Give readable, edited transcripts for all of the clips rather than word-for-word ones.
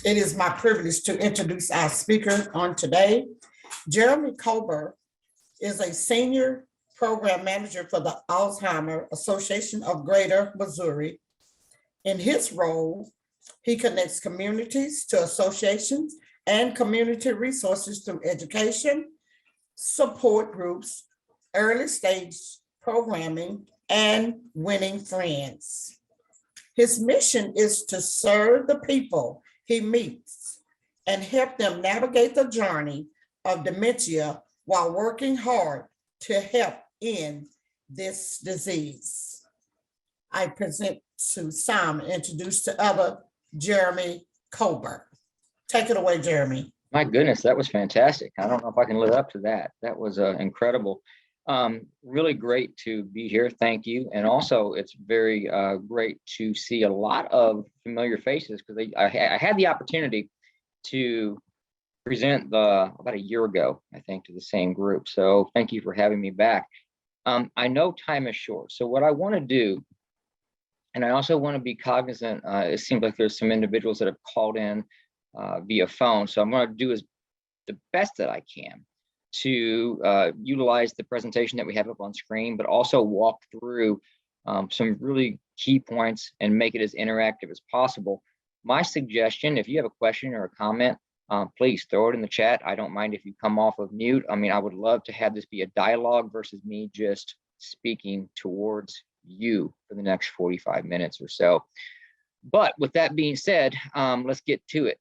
It is my privilege to introduce our speaker on today. Jeremy Koerber is a senior program manager for the Alzheimer Association of Greater Missouri. In his role, he connects communities to associations and community resources through education, support groups, early stage programming, and winning friends. His mission is to serve the people he meets and help them navigate the journey of dementia while working hard to help end this disease. I present to Sam, introduce to other, Jeremy Koerber. Take it away, Jeremy. My goodness, that was fantastic. I don't know if I can live up to that. That was incredible. Really great to be here. Thank you. And also, it's very great to see a lot of familiar faces because I had the opportunity to present about a year ago, I think, to the same group. So thank you for having me back. I know time is short. So what I want to do, and I also want to be cognizant, it seems like there's some individuals that have called in via phone. So I'm going to do the best that I can to utilize the presentation that we have up on screen, but also walk through some really key points and make it as interactive as possible. My suggestion, if you have a question or a comment, please throw it in the chat. I don't mind if you come off of mute. I mean, I would love to have this be a dialogue versus me just speaking towards you for the next 45 minutes or so. But with that being said, let's get to it.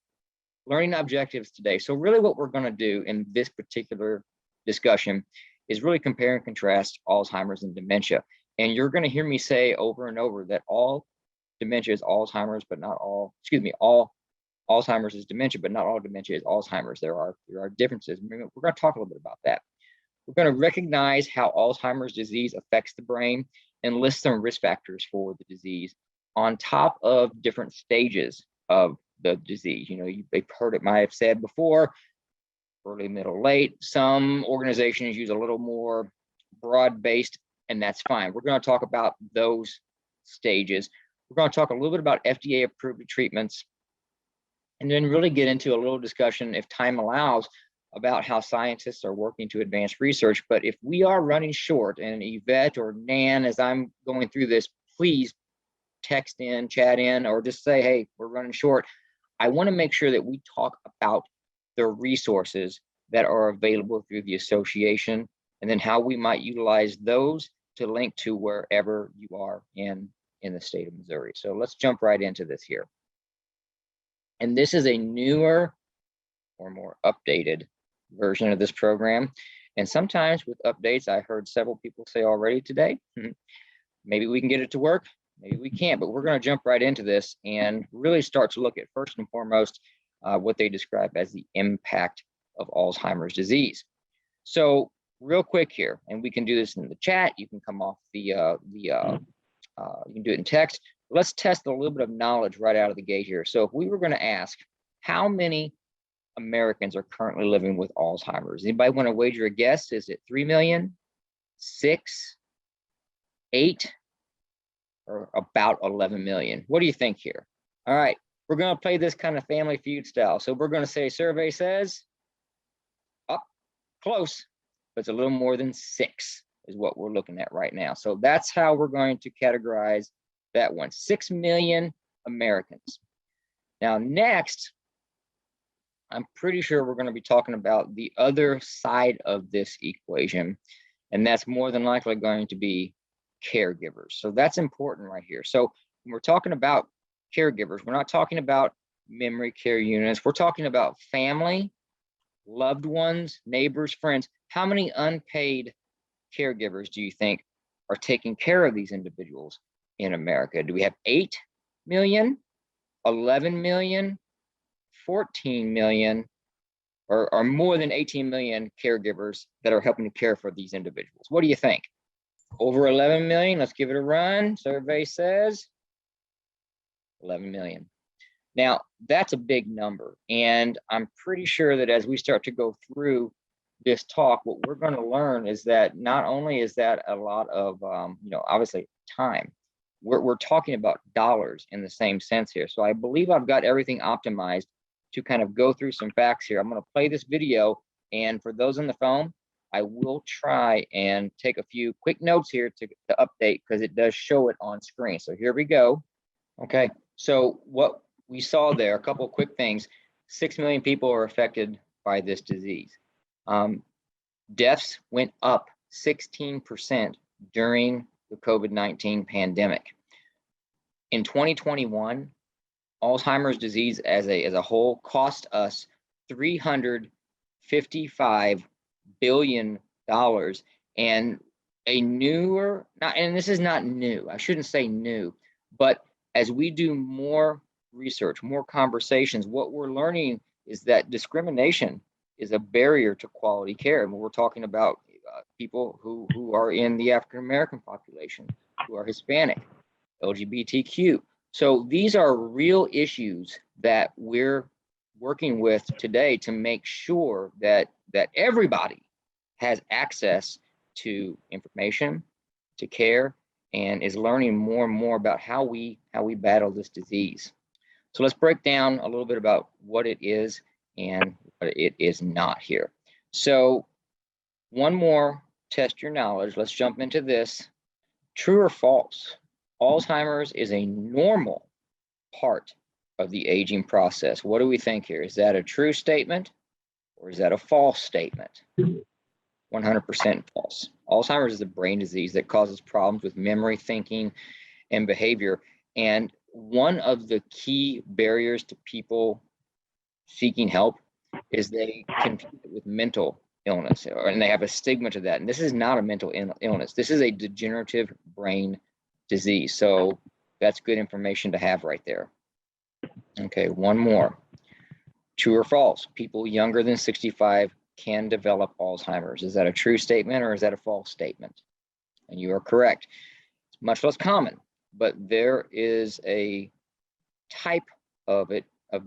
Learning objectives today. So really what we're going to do in this particular discussion is really compare and contrast Alzheimer's and dementia. And you're going to hear me say over and over that all dementia is Alzheimer's, but not all, all Alzheimer's is dementia, but not all dementia is Alzheimer's. There are differences. We're going to talk a little bit about that. We're going to recognize how Alzheimer's disease affects the brain and list some risk factors for the disease on top of different stages of the disease. You know, you've heard it, might have said before, early, middle, late. Some organizations use a little more broad-based, and that's fine. We're going to talk about those stages. We're going to talk a little bit about FDA-approved treatments, and then really get into a little discussion, if time allows, about how scientists are working to advance research. But if we are running short, and Yvette or Nan, as I'm going through this, please text in, chat in, or just say, hey, we're running short. I want to make sure that we talk about the resources that are available through the association, and then how we might utilize those to link to wherever you are in the state of Missouri. So let's jump right into this here. And this is a newer or more updated version of this program. And sometimes with updates, I heard several people say already today, maybe we can get it to work. Maybe we can't, but we're going to jump right into this and really start to look at, first and foremost, what they describe as the impact of Alzheimer's disease. So real quick here, and we can do this in the chat. You can come off you can do it in text. Let's test a little bit of knowledge right out of the gate here. So if we were going to ask, how many Americans are currently living with Alzheimer's? Anybody want to wager a guess? Is it 3 million, 6, 8? Or about 11 million. What do you think here? All right, we're going to play this kind of family feud style. So we're going to say survey says, close, but it's a little more than 6 is what we're looking at right now. So that's how we're going to categorize that one. 6 million Americans. Now next, I'm pretty sure we're going to be talking about the other side of this equation, and that's more than likely going to be caregivers. So that's important right here. So when we're talking about caregivers, we're not talking about memory care units. We're talking about family, loved ones, neighbors, friends. How many unpaid caregivers do you think are taking care of these individuals in America? Do we have 8 million, 11 million, 14 million, or more than 18 million caregivers that are helping to care for these individuals? What do you think? Over 11 million, let's give it a run. Survey says 11 million. Now, that's a big number. And I'm pretty sure that as we start to go through this talk, what we're going to learn is that not only is that a lot of, obviously time, we're talking about dollars in the same sense here. So I believe I've got everything optimized to kind of go through some facts here. I'm going to play this video, and for those on the phone, I will try and take a few quick notes here to update, because it does show it on screen. So here we go. Okay, so what we saw there, a couple of quick things. 6 million people are affected by this disease. Deaths went up 16% during the COVID-19 pandemic. In 2021, Alzheimer's disease as a whole cost us $355 billion, and a newer, and this is not new, I shouldn't say new, but as we do more research, more conversations, what we're learning is that discrimination is a barrier to quality care. And we're talking about people who are in the African American population, who are Hispanic, LGBTQ. So these are real issues that we're working with today to make sure that everybody has access to information, to care, and is learning more and more about how we battle this disease. So let's break down a little bit about what it is and what it is not here. So one more, test your knowledge. Let's jump into this. True or false? Alzheimer's is a normal part of the aging process. What do we think here? Is that a true statement or is that a false statement? 100% false. Alzheimer's is a brain disease that causes problems with memory, thinking, and behavior. And one of the key barriers to people seeking help is they confuse it with mental illness, and they have a stigma to that. And this is not a mental illness. This is a degenerative brain disease. So that's good information to have right there. Okay, one more. True or false? People younger than 65 can develop Alzheimer's. Is that a true statement or is that a false statement? And you are correct. It's much less common, but there is a type of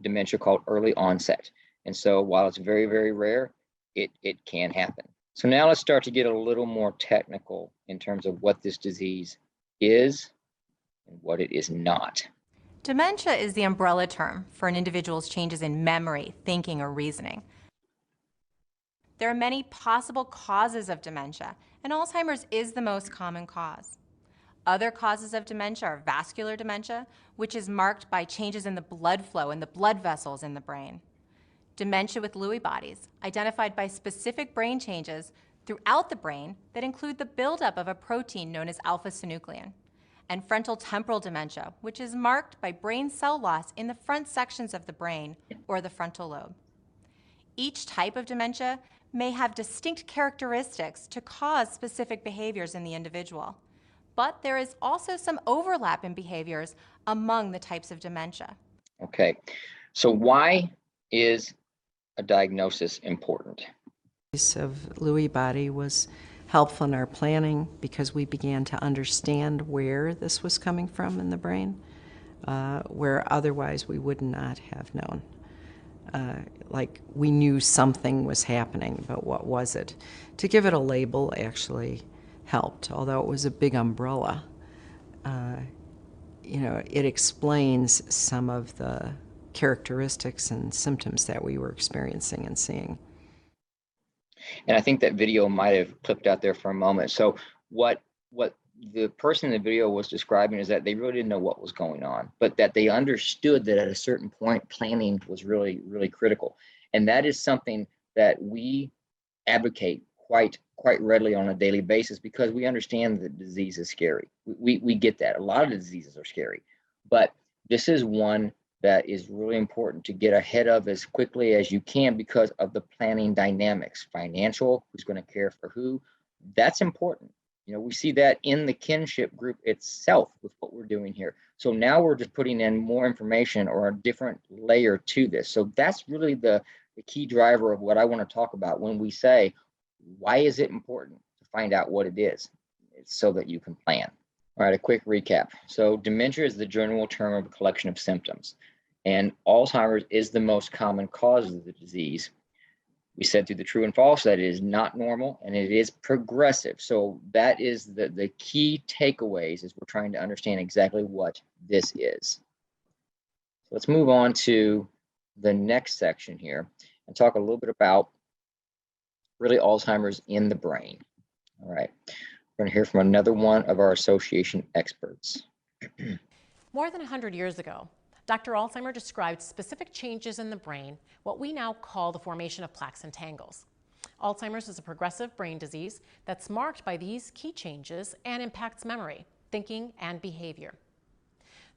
dementia called early onset. And so while it's very, very rare, it can happen. So now let's start to get a little more technical in terms of what this disease is and what it is not. Dementia is the umbrella term for an individual's changes in memory, thinking, or reasoning. There are many possible causes of dementia, and Alzheimer's is the most common cause. Other causes of dementia are vascular dementia, which is marked by changes in the blood flow and the blood vessels in the brain. Dementia with Lewy bodies, identified by specific brain changes throughout the brain that include the buildup of a protein known as alpha-synuclein. And frontal temporal dementia, which is marked by brain cell loss in the front sections of the brain or the frontal lobe. Each type of dementia may have distinct characteristics to cause specific behaviors in the individual. But there is also some overlap in behaviors among the types of dementia. Okay, so why is a diagnosis important? Of Lewy body was helpful in our planning because we began to understand where this was coming from in the brain, where otherwise we would not have known. Like we knew something was happening, but what was it? To give it a label actually helped, although it was a big umbrella. It explains some of the characteristics and symptoms that we were experiencing and seeing. And I think that video might have clipped out there for a moment. So what the person in the video was describing is that they really didn't know what was going on, but that they understood that at a certain point, planning was really, really critical. And that is something that we advocate quite readily on a daily basis because we understand that disease is scary. We get that. A lot of the diseases are scary, but this is one that is really important to get ahead of as quickly as you can because of the planning dynamics. Financial, who's going to care for who, that's important. We see that in the Kinship group itself with what we're doing here. So now we're just putting in more information or a different layer to this. So that's really the key driver of what I want to talk about when we say, why is it important to find out what it is? It's so that you can plan. All right, a quick recap. So dementia is the general term of a collection of symptoms, and Alzheimer's is the most common cause of the disease. We said through the true and false that it is not normal and it is progressive. So that is the key takeaways as we're trying to understand exactly what this is. So let's move on to the next section here and talk a little bit about really Alzheimer's in the brain. All right, we're going to hear from another one of our association experts. More than 100 years ago, Dr. Alzheimer described specific changes in the brain, what we now call the formation of plaques and tangles. Alzheimer's is a progressive brain disease that's marked by these key changes and impacts memory, thinking, and behavior.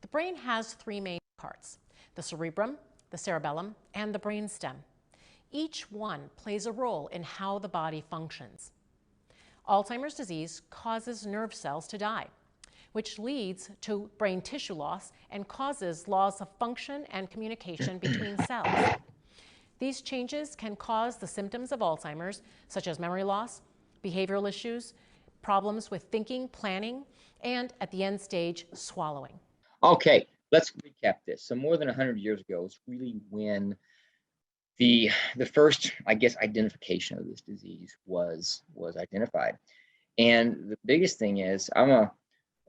The brain has three main parts: the cerebrum, the cerebellum, and the brainstem. Each one plays a role in how the body functions. Alzheimer's disease causes nerve cells to die, which leads to brain tissue loss and causes loss of function and communication between cells. These changes can cause the symptoms of Alzheimer's, such as memory loss, behavioral issues, problems with thinking, planning, and at the end stage, swallowing. Okay, let's recap this. So more than 100 years ago is really when the first, I guess, identification of this disease was identified. And the biggest thing is,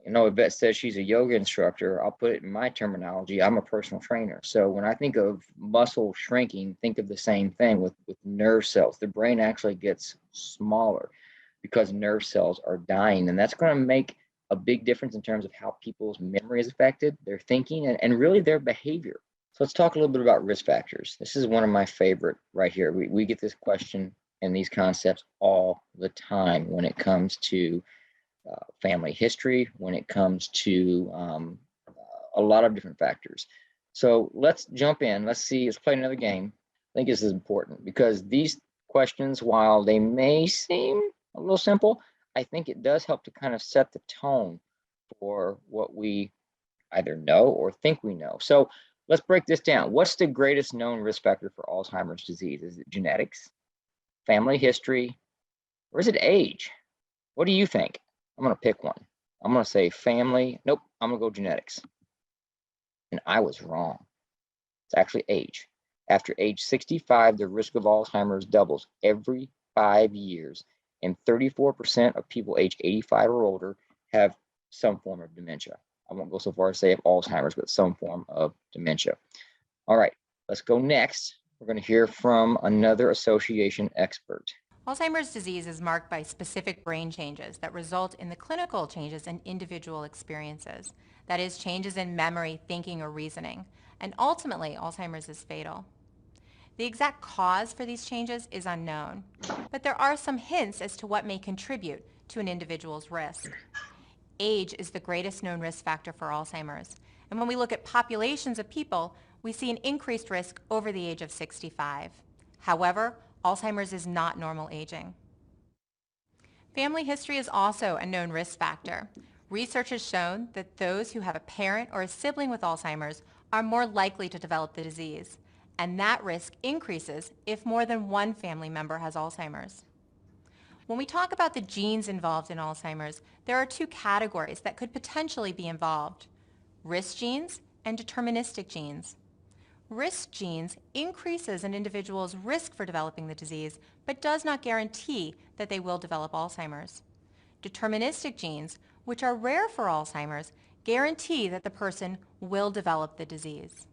Yvette says she's a yoga instructor. I'll put it in my terminology. I'm a personal trainer. So when I think of muscle shrinking, think of the same thing with nerve cells. The brain actually gets smaller because nerve cells are dying. And that's going to make a big difference in terms of how people's memory is affected, their thinking, and really their behavior. So let's talk a little bit about risk factors. This is one of my favorite right here. We get this question and these concepts all the time when it comes to family history, when it comes to a lot of different factors. So let's jump in. Let's play another game. I think this is important because these questions, while they may seem a little simple, I think it does help to kind of set the tone for what we either know or think we know. So let's break this down. What's the greatest known risk factor for Alzheimer's disease? Is it genetics, family history, or is it age? What do you think? I'm going to pick one. I'm going to say family. Nope, I'm going to go genetics. And I was wrong. It's actually age. After age 65, the risk of Alzheimer's doubles every 5 years. And 34% of people age 85 or older have some form of dementia. I won't go so far as to say of Alzheimer's, but some form of dementia. All right, let's go next. We're going to hear from another association expert. Alzheimer's disease is marked by specific brain changes that result in the clinical changes in individual experiences. That is, changes in memory, thinking, or reasoning. And ultimately, Alzheimer's is fatal. The exact cause for these changes is unknown, but there are some hints as to what may contribute to an individual's risk. Age is the greatest known risk factor for Alzheimer's, and when we look at populations of people, we see an increased risk over the age of 65. However, Alzheimer's is not normal aging. Family history is also a known risk factor. Research has shown that those who have a parent or a sibling with Alzheimer's are more likely to develop the disease, and that risk increases if more than one family member has Alzheimer's. When we talk about the genes involved in Alzheimer's, there are two categories that could potentially be involved: risk genes and deterministic genes. Risk genes increases an individual's risk for developing the disease, but does not guarantee that they will develop Alzheimer's. Deterministic genes, which are rare for Alzheimer's, guarantee that the person will develop the disease.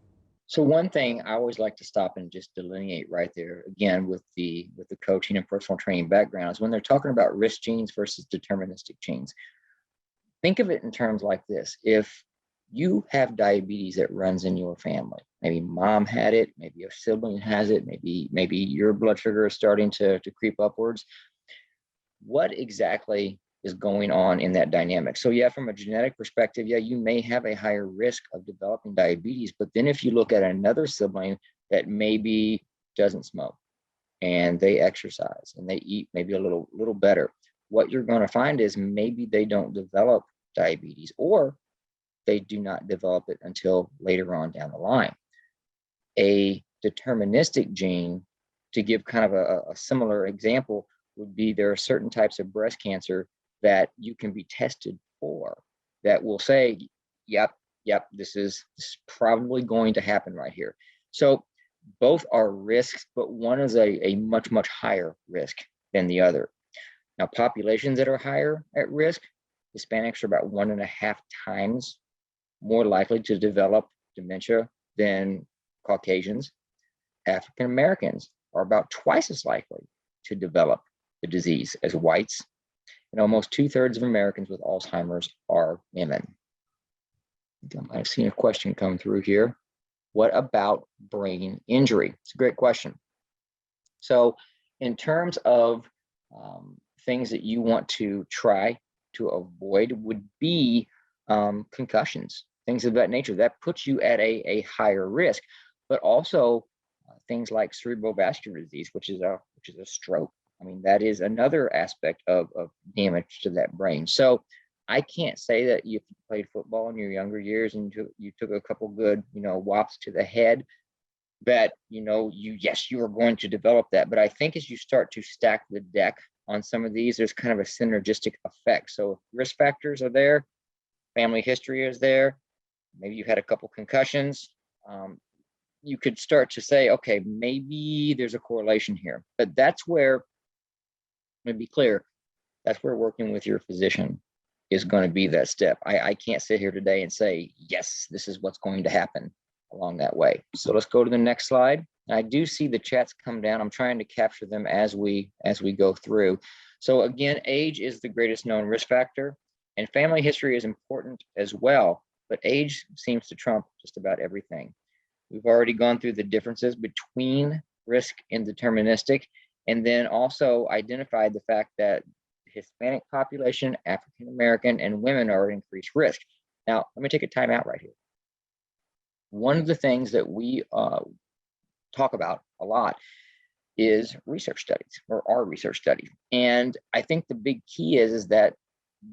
So one thing I always like to stop and just delineate right there, again, with the coaching and personal training background, is when they're talking about risk genes versus deterministic genes. Think of it in terms like this. If you have diabetes that runs in your family, maybe mom had it, maybe a sibling has it, maybe your blood sugar is starting to creep upwards, what exactly is going on in that dynamic? So yeah, from a genetic perspective, yeah, you may have a higher risk of developing diabetes, but then if you look at another sibling that maybe doesn't smoke and they exercise and they eat maybe a little better, what you're going to find is maybe they don't develop diabetes, or they do not develop it until later on down the line. A deterministic gene, to give kind of a similar example, would be there are certain types of breast cancer that you can be tested for that will say, yep, this is probably going to happen right here. So both are risks, but one is a much, much higher risk than the other. Now, populations that are higher at risk, Hispanics are about 1.5 times more likely to develop dementia than Caucasians. African Americans are about twice as likely to develop the disease as whites, and almost 2/3 of Americans with Alzheimer's are women. I've seen a question come through here. What about brain injury? It's a great question. So in terms of things that you want to try to avoid would be concussions, things of that nature. That puts you at a higher risk, but also things like cerebral vascular disease, which is a stroke. I mean, that is another aspect of damage to that brain. So I can't say that if you played football in your younger years and you took a couple good, whops to the head, that, yes, you are going to develop that. But I think as you start to stack the deck on some of these, there's kind of a synergistic effect. So if risk factors are there, family history is there, maybe you had a couple concussions, you could start to say, okay, maybe there's a correlation here. But that's where, let me be clear, that's where working with your physician is going to be that step. I can't sit here today and say, yes, this is what's going to happen along that way. So let's go to the next slide. I do see the chats come down. I'm trying to capture them as we go through. So again, age is the greatest known risk factor, and family history is important as well, but age seems to trump just about everything. We've already gone through the differences between risk and deterministic, and then also identified the fact that Hispanic population, African American, and women are at increased risk. Now, let me take a time out right here. One of the things that we talk about a lot is research studies, or our research studies. And I think the big key is that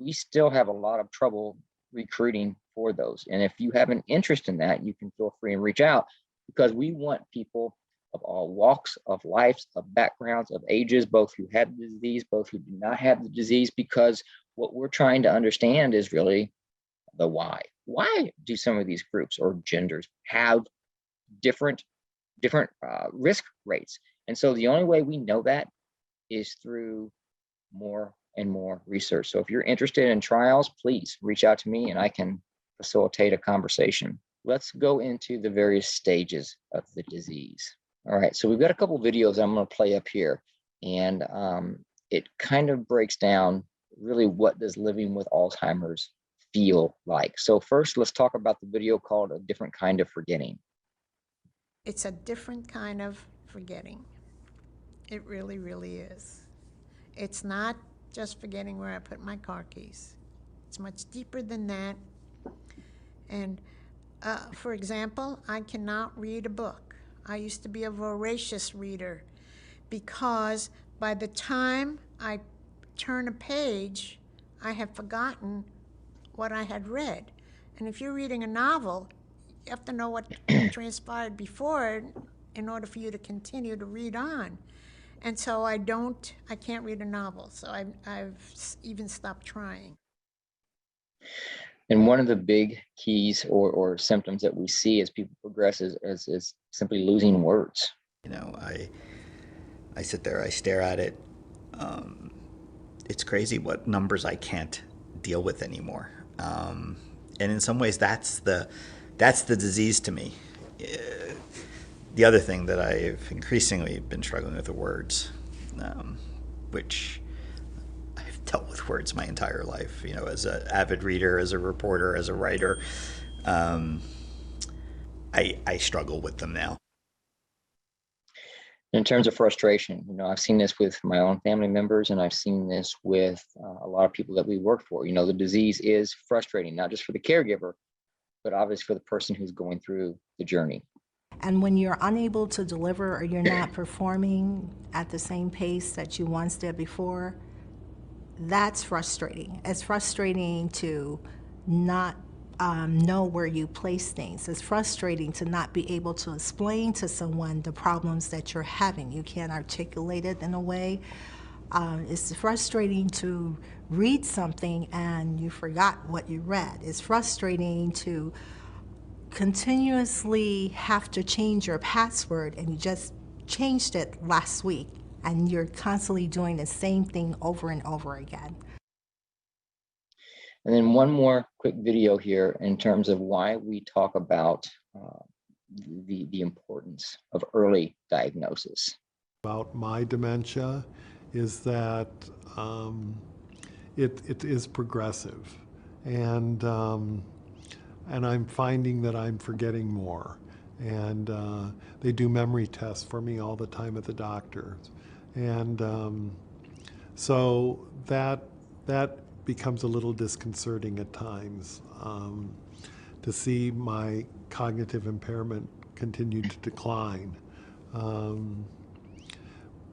we still have a lot of trouble recruiting for those. And if you have an interest in that, you can feel free and reach out, because we want people of all walks of life, of backgrounds, of ages, both who have the disease, both who do not have the disease, because what we're trying to understand is really the why. Why do some of these groups or genders have different risk rates? And so the only way we know that is through more and more research. So if you're interested in trials, please reach out to me and I can facilitate a conversation. Let's go into the various stages of the disease. All right, so we've got a couple videos I'm going to play up here, and it kind of breaks down really what does living with Alzheimer's feel like. So first, let's talk about the video called A Different Kind of Forgetting. It's a different kind of forgetting. It really, really is. It's not just forgetting where I put my car keys. It's much deeper than that. And for example, I cannot read a book. I used to be a voracious reader, because by the time I turn a page, I have forgotten what I had read. And if you're reading a novel, you have to know what transpired before in order for you to continue to read on. And so I can't read a novel, so I've even stopped trying. And one of the big keys or symptoms that we see as people progress is simply losing words. I sit there, I stare at it. It's crazy what numbers I can't deal with anymore. And in some ways, that's the disease to me. The other thing that I've increasingly been struggling with are words, which I've dealt with words my entire life, as an avid reader, as a reporter, as a writer. I struggle with them now. In terms of frustration, I've seen this with my own family members, and I've seen this with a lot of people that we work for. The disease is frustrating, not just for the caregiver, but obviously for the person who's going through the journey. And when you're unable to deliver, or you're not performing at the same pace that you once did before, that's frustrating. It's frustrating to not know where you place things. It's frustrating to not be able to explain to someone the problems that you're having. You can't articulate it in a way. It's frustrating to read something and you forgot what you read. It's frustrating to continuously have to change your password, and you just changed it last week, and you're constantly doing the same thing over and over again. And then one more quick video here in terms of why we talk about the importance of early diagnosis. About my dementia is that it is progressive, and I'm finding that I'm forgetting more. And they do memory tests for me all the time at the doctor's, and so that becomes a little disconcerting at times, to see my cognitive impairment continue to decline.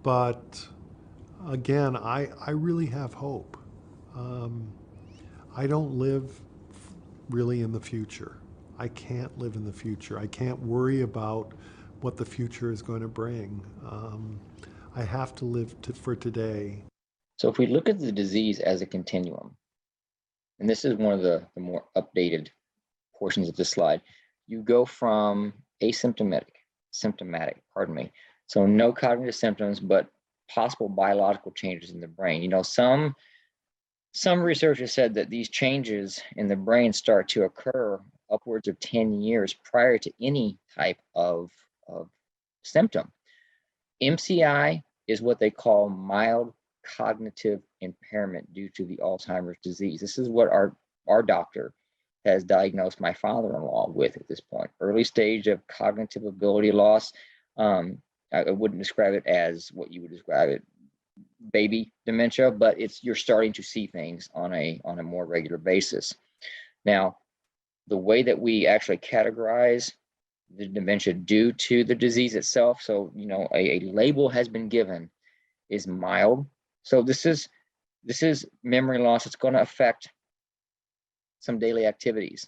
But again, I really have hope. I don't live really in the future. I can't live in the future. I can't worry about what the future is going to bring. I have to live for today. So if we look at the disease as a continuum, and this is one of the more updated portions of the slide, you go from symptomatic, so no cognitive symptoms, but possible biological changes in the brain. You know, some researchers said that these changes in the brain start to occur upwards of 10 years prior to any type of symptom. MCI is what they call mild cognitive impairment due to the Alzheimer's disease. This is what our doctor has diagnosed my father-in-law with at this point. Early stage of cognitive ability loss. I wouldn't describe it as what you would describe it, baby dementia, but you're starting to see things on a more regular basis. Now, the way that we actually categorize the dementia due to the disease itself, so you know, a label has been given, is mild. So this is memory loss. It's going to affect some daily activities.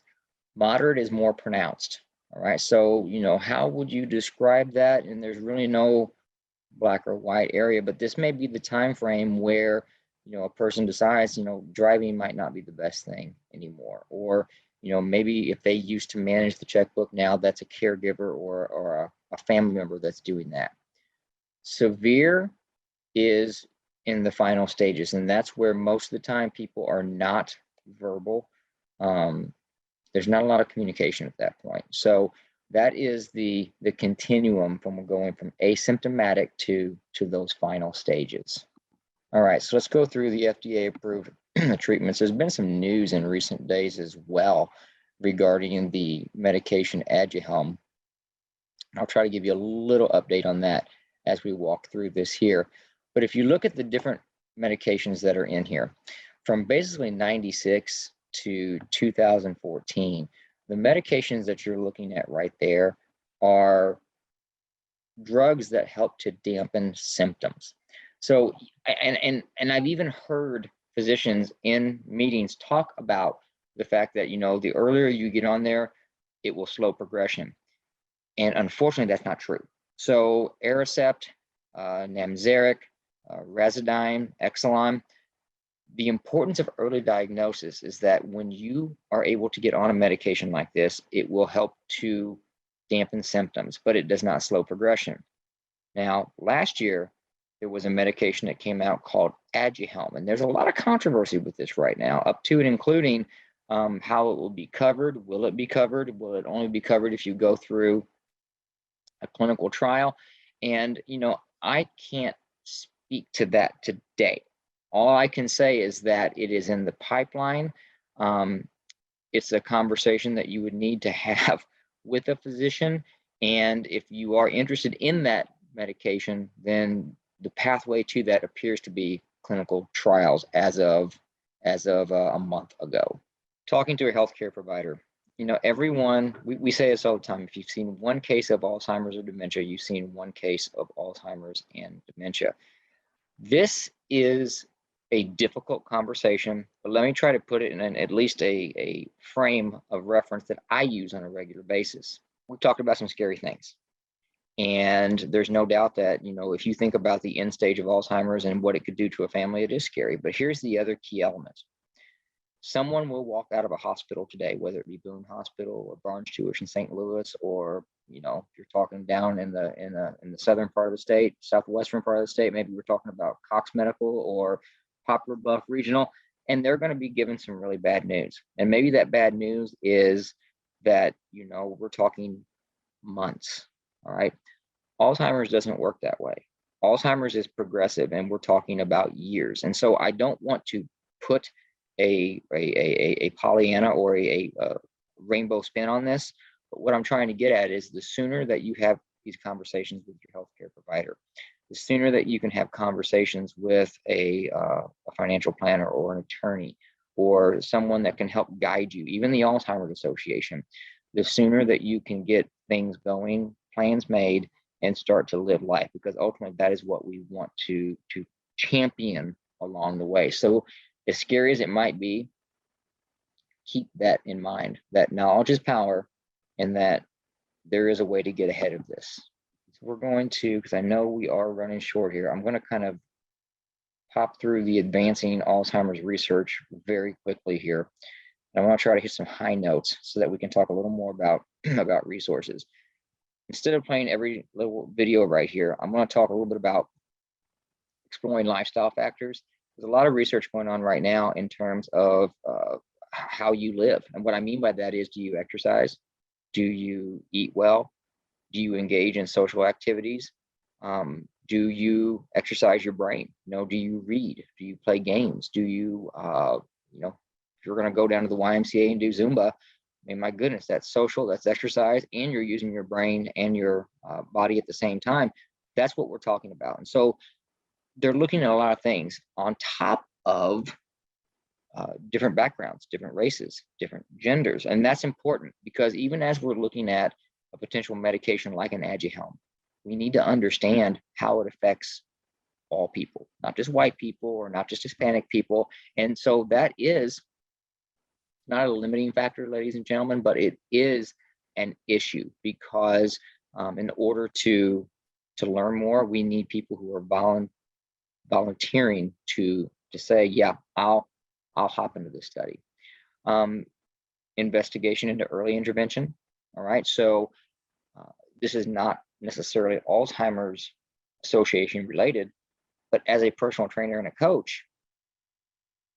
Moderate is more pronounced. All right. So, you know, how would you describe that? And there's really no black or white area, but this may be the time frame where, you know, a person decides, you know, driving might not be the best thing anymore. Or, you know, maybe if they used to manage the checkbook, now that's a caregiver or a family member that's doing that. Severe is in the final stages, and that's where most of the time people are not verbal. There's not a lot of communication at that point. So that is the continuum from going from asymptomatic to those final stages. All right, so let's go through the FDA approved treatments. There's been some news in recent days as well regarding the medication Aduhelm. I'll try to give you a little update on that as we walk through this here. But if you look at the different medications that are in here, from basically 96 to 2014, the medications that you're looking at right there are drugs that help to dampen symptoms. So, and I've even heard physicians in meetings talk about the fact that, you know, the earlier you get on there, it will slow progression. And unfortunately, that's not true. So Aricept, Namzaric, Razidine, Exelon, the importance of early diagnosis is that when you are able to get on a medication like this, it will help to dampen symptoms, but it does not slow progression. Now, last year, there was a medication that came out called Aduhelm, and there's a lot of controversy with this right now, up to and including how it will be covered. Will it be covered? Will it only be covered if you go through a clinical trial? And, you know, I can't speak to that today. All I can say is that it is in the pipeline. It's a conversation that you would need to have with a physician. And if you are interested in that medication, then the pathway to that appears to be clinical trials as of a month ago. Talking to a healthcare provider, you know, everyone, we say this all the time, if you've seen one case of Alzheimer's or dementia, you've seen one case of Alzheimer's and dementia. This is a difficult conversation, but let me try to put it in at least a frame of reference that I use on a regular basis. We talked about some scary things. And there's no doubt that, you know, if you think about the end stage of Alzheimer's and what it could do to a family, it is scary. But here's the other key element. Someone will walk out of a hospital today, whether it be Boone Hospital or Barnes-Jewish in St. Louis, or, you know, if you're talking down in the southern part of the state, southwestern part of the state, maybe we're talking about Cox Medical or Poplar Bluff Regional, and they're going to be given some really bad news. And maybe that bad news is that, you know, we're talking months. All right. Alzheimer's doesn't work that way. Alzheimer's is progressive, and we're talking about years. And so I don't want to put a Pollyanna or a rainbow spin on this. But what I'm trying to get at is the sooner that you have these conversations with your healthcare provider, the sooner that you can have conversations with a financial planner or an attorney or someone that can help guide you, even the Alzheimer's Association, the sooner that you can get things going, plans made, and start to live life, because ultimately that is what we want to champion along the way. So as scary as it might be, keep that in mind, that knowledge is power and that there is a way to get ahead of this. So we're going to, because I know we are running short here, I'm going to kind of pop through the advancing Alzheimer's research very quickly here. And I want to try to hit some high notes so that we can talk a little more about, about resources. Instead of playing every little video right here, I'm going to talk a little bit about exploring lifestyle factors. There's a lot of research going on right now in terms of how you live. And what I mean by that is, do you exercise? Do you eat well? Do you engage in social activities? Do you exercise your brain? Do you read? Do you play games? Do you, if you're going to go down to the YMCA and do Zumba, I mean, my goodness, that's social, that's exercise, and you're using your brain and your body at the same time. That's what we're talking about. And so they're looking at a lot of things on top of different backgrounds, different races, different genders. And that's important because even as we're looking at a potential medication like an Aduhelm, we need to understand how it affects all people, not just white people or not just Hispanic people. And so that is not a limiting factor, ladies and gentlemen, but it is an issue because in order to learn more, we need people who are volunteering to say, yeah, I'll hop into this study. Investigation into early intervention. All right, so this is not necessarily Alzheimer's Association related, but as a personal trainer and a coach,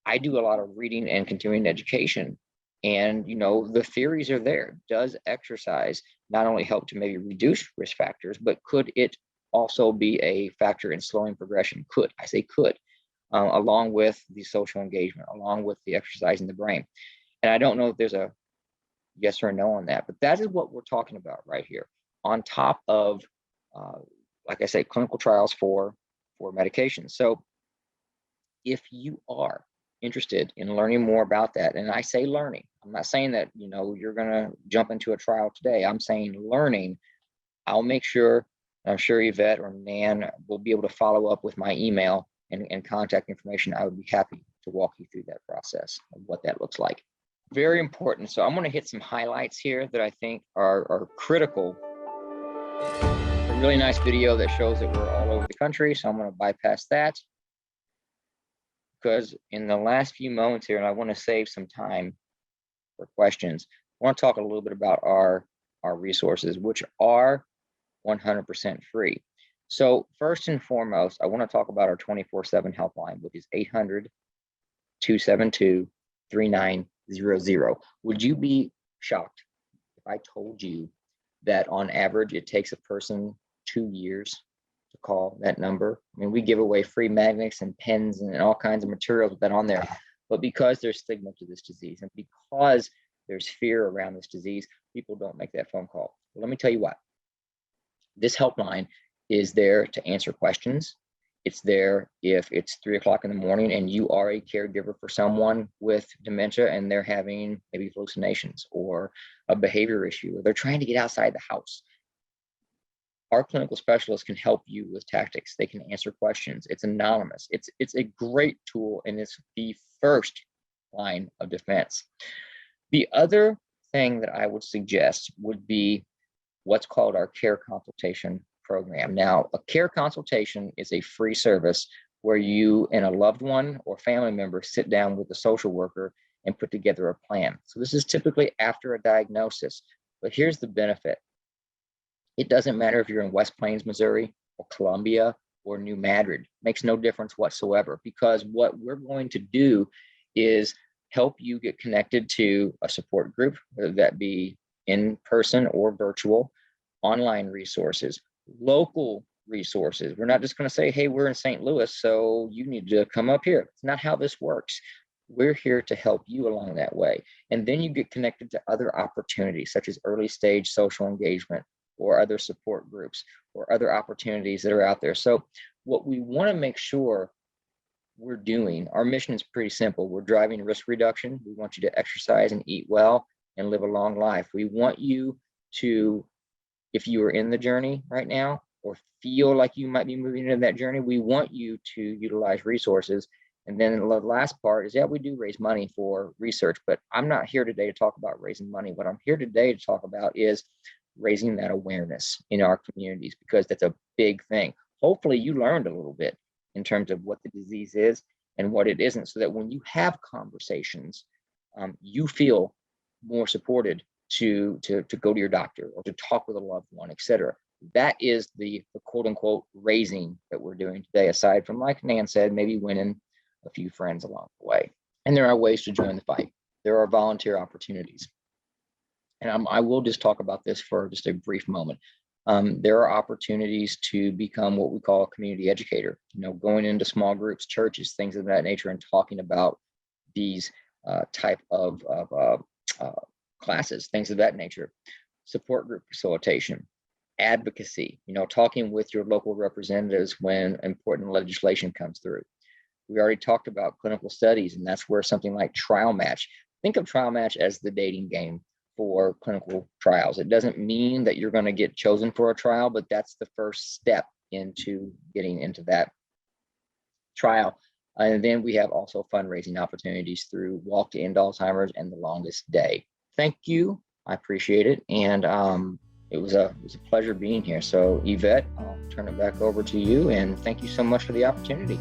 I do a lot of reading and continuing education. And, the theories are there. Does exercise not only help to maybe reduce risk factors, but could it also be a factor in slowing progression? Could, I say could, along with the social engagement, along with the exercise in the brain. And I don't know if there's a yes or no on that, but that is what we're talking about right here. On top of, like I say, clinical trials for medications. So if you are interested in learning more about that, and I say learning, I'm not saying that, you're going to jump into a trial today. I'm saying learning. I'll make sure, I'm sure Yvette or Nan will be able to follow up with my email and contact information. I would be happy to walk you through that process of what that looks like. Very important. So I'm going to hit some highlights here that I think are critical. A really nice video that shows that we're all over the country. So I'm going to bypass that because in the last few moments here, and I want to save some time for questions, I want to talk a little bit about our resources, which are 100% free. So first and foremost, I want to talk about our 24/7 helpline, which is 800-272-3900. Would you be shocked if I told you that on average, it takes a person 2 years to call that number? I mean, we give away free magnets and pens and all kinds of materials with that on there, but because there's stigma to this disease and because there's fear around this disease, people don't make that phone call. Well, let me tell you what, this helpline is there to answer questions. It's there if it's 3 o'clock in the morning and you are a caregiver for someone with dementia and they're having maybe hallucinations or a behavior issue, or they're trying to get outside the house. Our clinical specialists can help you with tactics. They can answer questions. It's anonymous. It's a great tool, and it's the first line of defense. The other thing that I would suggest would be what's called our care consultation program. Now, a care consultation is a free service where you and a loved one or family member sit down with a social worker and put together a plan. So this is typically after a diagnosis, but here's the benefit. It doesn't matter if you're in West Plains, Missouri, or Columbia, or New Madrid. Makes no difference whatsoever, because what we're going to do is help you get connected to a support group, whether that be in person or virtual. online resources, local resources. We're not just going to say, hey, we're in St. Louis, so you need to come up here. It's not how this works. We're here to help you along that way. And then you get connected to other opportunities, such as early stage social engagement or other support groups or other opportunities that are out there. So what we want to make sure we're doing, our mission is pretty simple. We're driving risk reduction. We want you to exercise and eat well and live a long life. We want you to, if you are in the journey right now or feel like you might be moving into that journey, we want you to utilize resources. And then the last part is, yeah, we do raise money for research, but I'm not here today to talk about raising money. What I'm here today to talk about is raising that awareness in our communities, because that's a big thing. Hopefully you learned a little bit in terms of what the disease is and what it isn't, so that when you have conversations, you feel more supported to go to your doctor or to talk with a loved one, et cetera. That is the quote unquote raising that we're doing today, aside from, like Nan said, maybe winning a few friends along the way. And there are ways to join the fight. There are volunteer opportunities. And I will just talk about this for just a brief moment. There are opportunities to become what we call a community educator, going into small groups, churches, things of that nature, and talking about these type of classes, things of that nature. Support group facilitation, advocacy, talking with your local representatives when important legislation comes through. We already talked about clinical studies, and that's where something like Trial Match. Think of Trial Match as the dating game for clinical trials. It doesn't mean that you're going to get chosen for a trial, but that's the first step into getting into that trial. And then we have also fundraising opportunities through Walk to End Alzheimer's and The Longest Day. Thank you. I appreciate it. And it was a pleasure being here. So Yvette, I'll turn it back over to you. And thank you so much for the opportunity.